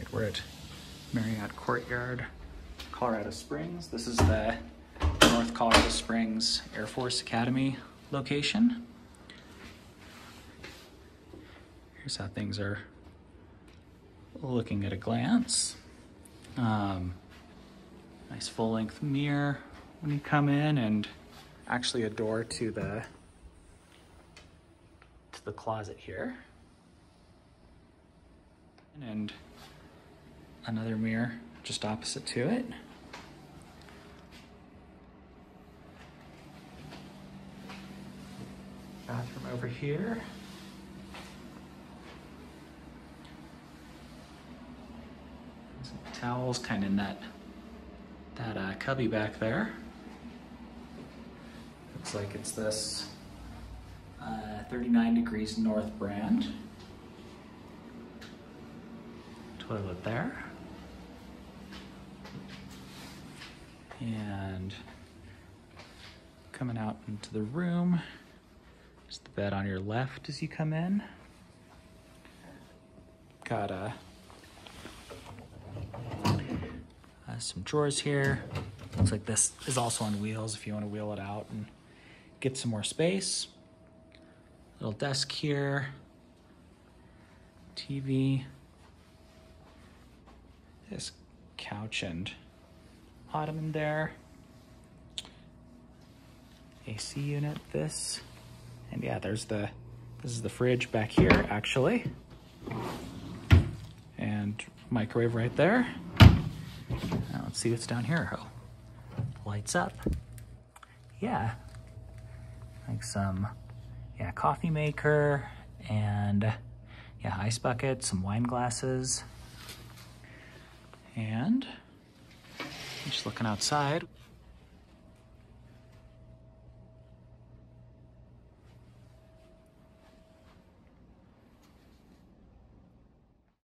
right, we're at Marriott Courtyard, Colorado Springs. This is the North Colorado Springs Air Force Academy location. Here's how things are looking at a glance. Nice full-length mirror when you come in, and actually a door to the closet here. And another mirror just opposite to it. Bathroom over here. Some towels kind of in that cubby back there. Looks like it's this 39 degrees north brand. Toilet there. And coming out into the room, just the bed on your left as you come in. Got some drawers here. Looks like this is also on wheels if you want to wheel it out and get some more space. Little desk here. TV. This couch and ottoman there. AC unit, this. And yeah, this is the fridge back here, actually. And microwave right there. Now let's see what's down here. Oh, lights up. Yeah. Like some, yeah, coffee maker and yeah, ice bucket, some wine glasses. And just looking outside,